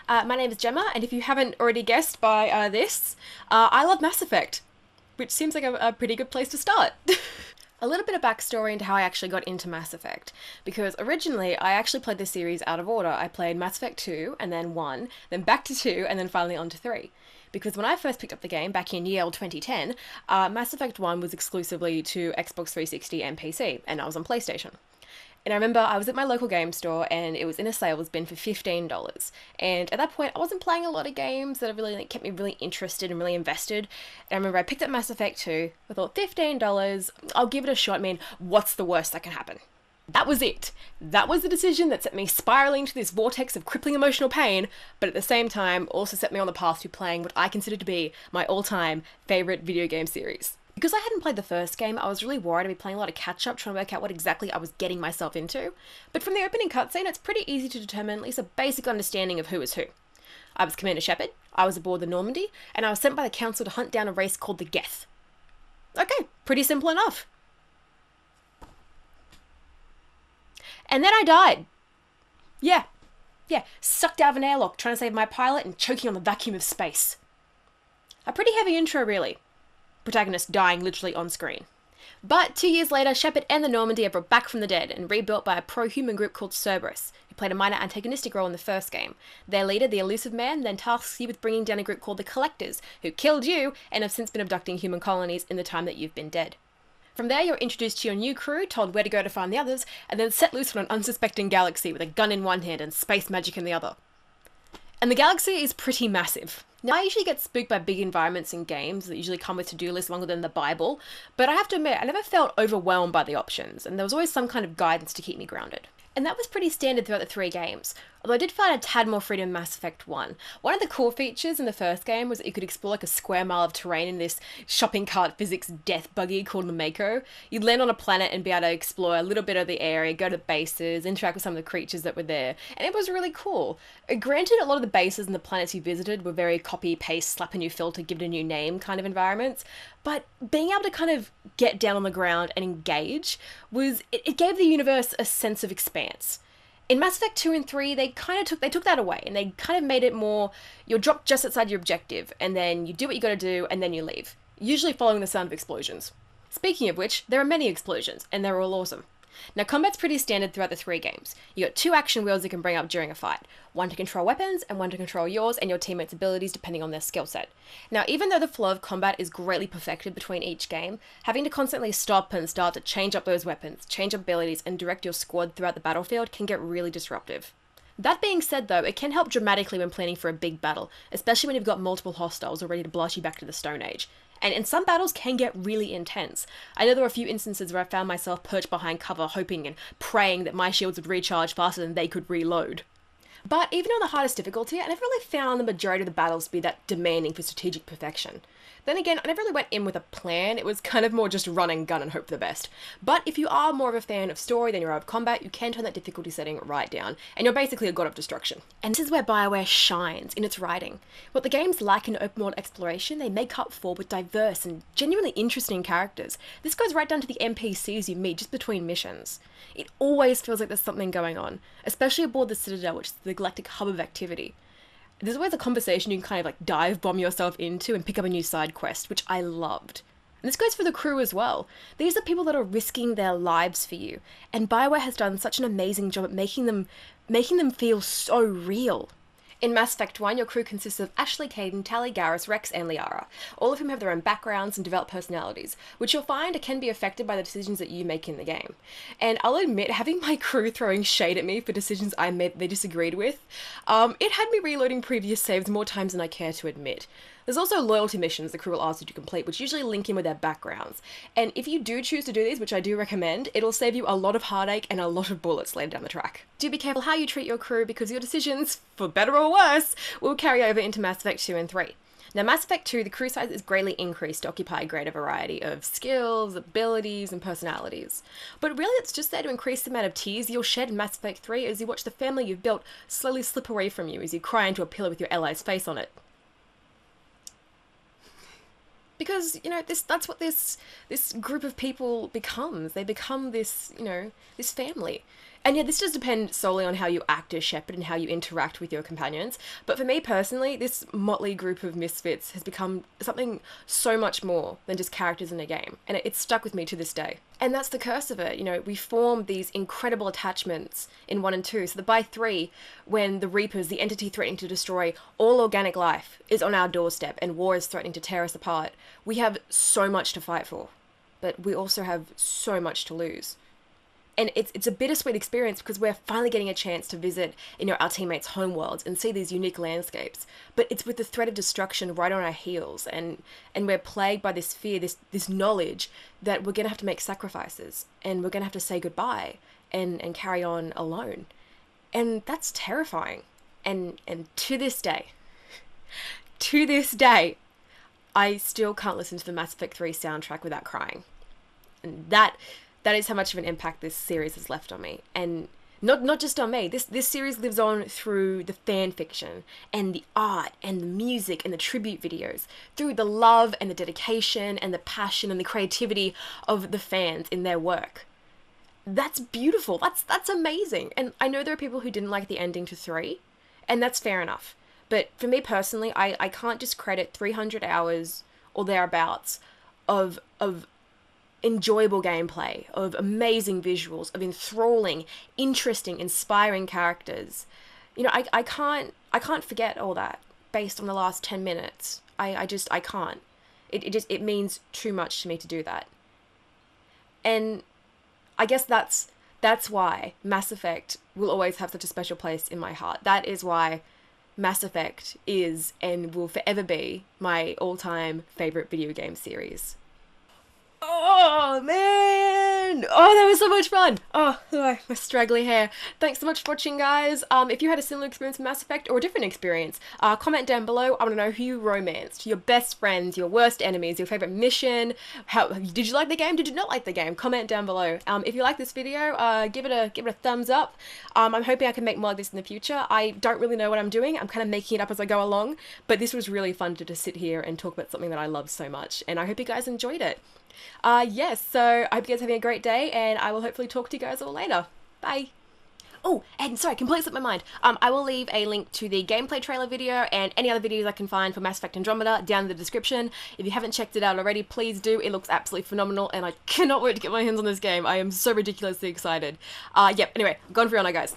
My name is Gemma, and if you haven't already guessed by I love Mass Effect, which seems like a pretty good place to start. A little bit of backstory into how I actually got into Mass Effect, because originally I actually played the series out of order. I played Mass Effect 2, and then 1, then back to 2, and then finally on to 3. Because when I first picked up the game back in year old 2010, Mass Effect 1 was exclusively to Xbox 360 and PC, and I was on PlayStation. And I remember I was at my local game store and it was in a sales bin for $15. And at that point, I wasn't playing a lot of games that really kept me really interested and really invested. And I remember I picked up Mass Effect 2. I thought, $15, I'll give it a shot. I mean, what's the worst that can happen? That was it. That was the decision that set me spiraling into this vortex of crippling emotional pain, but at the same time also set me on the path to playing what I consider to be my all-time favourite video game series. Because I hadn't played the first game, I was really worried I'd be playing a lot of catch-up, trying to work out what exactly I was getting myself into. But from the opening cutscene, it's pretty easy to determine at least a basic understanding of who is who. I was Commander Shepard, I was aboard the Normandy, and I was sent by the Council to hunt down a race called the Geth. Okay, pretty simple enough. And then I died. Yeah, sucked out of an airlock trying to save my pilot and choking on the vacuum of space. A pretty heavy intro, really. Protagonist dying literally on screen. But 2 years later, Shepard and the Normandy are brought back from the dead and rebuilt by a pro-human group called Cerberus, who played a minor antagonistic role in the first game. Their leader, the Elusive Man, then tasks you with bringing down a group called the Collectors, who killed you and have since been abducting human colonies in the time that you've been dead. From there, you're introduced to your new crew, told where to go to find the others, and then set loose on an unsuspecting galaxy with a gun in one hand and space magic in the other. And the galaxy is pretty massive. Now, I usually get spooked by big environments in games that usually come with to-do lists longer than the Bible, but I have to admit, I never felt overwhelmed by the options, and there was always some kind of guidance to keep me grounded. And that was pretty standard throughout the 3 games, although I did find a tad more freedom in Mass Effect 1. One of the cool features in the first game was that you could explore like a square mile of terrain in this shopping cart physics death buggy called the Mako. You'd land on a planet and be able to explore a little bit of the area, go to bases, interact with some of the creatures that were there, and it was really cool. Granted, a lot of the bases and the planets you visited were very copy-paste, slap a new filter, give it a new name kind of environments, but being able to kind of get down on the ground and engage it gave the universe a sense of expanse. In Mass Effect 2 and 3, they took that away, and they kind of made it more, you're dropped just outside your objective, and then you do what you gotta do, and then you leave. Usually following the sound of explosions. Speaking of which, there are many explosions, and they're all awesome. Now, combat's pretty standard throughout the 3 games. You got 2 action wheels you can bring up during a fight. One to control weapons, and one to control yours and your teammates' abilities depending on their skill set. Now, even though the flow of combat is greatly perfected between each game, having to constantly stop and start to change up those weapons, change up abilities, and direct your squad throughout the battlefield can get really disruptive. That being said though, it can help dramatically when planning for a big battle, especially when you've got multiple hostiles ready to blast you back to the Stone Age. And some battles can get really intense. I know there were a few instances where I found myself perched behind cover hoping and praying that my shields would recharge faster than they could reload. But even on the hardest difficulty, I never really found the majority of the battles to be that demanding for strategic perfection. Then again, I never really went in with a plan, it was kind of more just run and gun and hope for the best. But if you are more of a fan of story than you are of combat, you can turn that difficulty setting right down, and you're basically a god of destruction. And this is where Bioware shines in its writing. What the games lack in open world exploration, they make up for with diverse and genuinely interesting characters. This goes right down to the NPCs you meet just between missions. It always feels like there's something going on, especially aboard the Citadel, which is the galactic hub of activity. There's always a conversation you can kind of like dive bomb yourself into and pick up a new side quest, which I loved. And this goes for the crew as well. These are people that are risking their lives for you, and Bioware has done such an amazing job at making them feel so real. In Mass Effect 1, your crew consists of Ashley, Kaidan, Tali, Garrus, Rex, and Liara, all of whom have their own backgrounds and developed personalities, which you'll find can be affected by the decisions that you make in the game. And I'll admit, having my crew throwing shade at me for decisions I made that they disagreed with, it had me reloading previous saves more times than I care to admit. There's also loyalty missions the crew will ask you to complete, which usually link in with their backgrounds. And if you do choose to do these, which I do recommend, it'll save you a lot of heartache and a lot of bullets later down the track. Do be careful how you treat your crew, because your decisions, for better or worse, will carry over into Mass Effect 2 and 3. Now, Mass Effect 2, the crew size is greatly increased to occupy a greater variety of skills, abilities, and personalities. But really, it's just there to increase the amount of tears you'll shed in Mass Effect 3 as you watch the family you've built slowly slip away from you as you cry into a pillow with your ally's face on it. Because, you know, that's what this group of people becomes. They become this, you know, this family. And yeah, this does depend solely on how you act as Shepard and how you interact with your companions. But for me personally, this motley group of misfits has become something so much more than just characters in a game. And it's stuck with me to this day. And that's the curse of it. You know, we form these incredible attachments in 1 and 2. So that by 3, when the Reapers, the entity threatening to destroy all organic life, is on our doorstep and war is threatening to tear us apart, we have so much to fight for. But we also have so much to lose. And it's a bittersweet experience because we're finally getting a chance to visit, you know, our teammates' homeworlds and see these unique landscapes. But it's with the threat of destruction right on our heels, and we're plagued by this fear, this knowledge that we're gonna have to make sacrifices and we're gonna have to say goodbye and carry on alone. And that's terrifying. And to this day, I still can't listen to the Mass Effect 3 soundtrack without crying. And that is how much of an impact this series has left on me. And not just on me. This series lives on through the fan fiction and the art and the music and the tribute videos, through the love and the dedication and the passion and the creativity of the fans in their work. That's beautiful. That's amazing. And I know there are people who didn't like the ending to 3, and that's fair enough. But for me personally, I can't discredit 300 hours or thereabouts of enjoyable gameplay, of amazing visuals, of enthralling, interesting, inspiring characters. You know, I can't forget all that based on the last 10 minutes. I can't. It means too much to me to do that. And I guess that's why Mass Effect will always have such a special place in my heart. That is why Mass Effect is and will forever be my all-time favorite video game series. Oh, man! Oh, that was so much fun! Oh, my straggly hair. Thanks so much for watching, guys. If you had a similar experience with Mass Effect or a different experience, comment down below. I want to know who you romanced, your best friends, your worst enemies, your favorite mission. Did you like the game? Did you not like the game? Comment down below. If you like this video, give it a thumbs up. I'm hoping I can make more like this in the future. I don't really know what I'm doing. I'm kind of making it up as I go along, but this was really fun to just sit here and talk about something that I love so much, and I hope you guys enjoyed it. Yes, so I hope you guys are having a great day, and I will hopefully talk to you guys all later. Bye! Oh, and sorry, completely slipped my mind. I will leave a link to the gameplay trailer video and any other videos I can find for Mass Effect Andromeda down in the description. If you haven't checked it out already, please do. It looks absolutely phenomenal, and I cannot wait to get my hands on this game. I am so ridiculously excited. Yep, anyway, gone for real now, guys.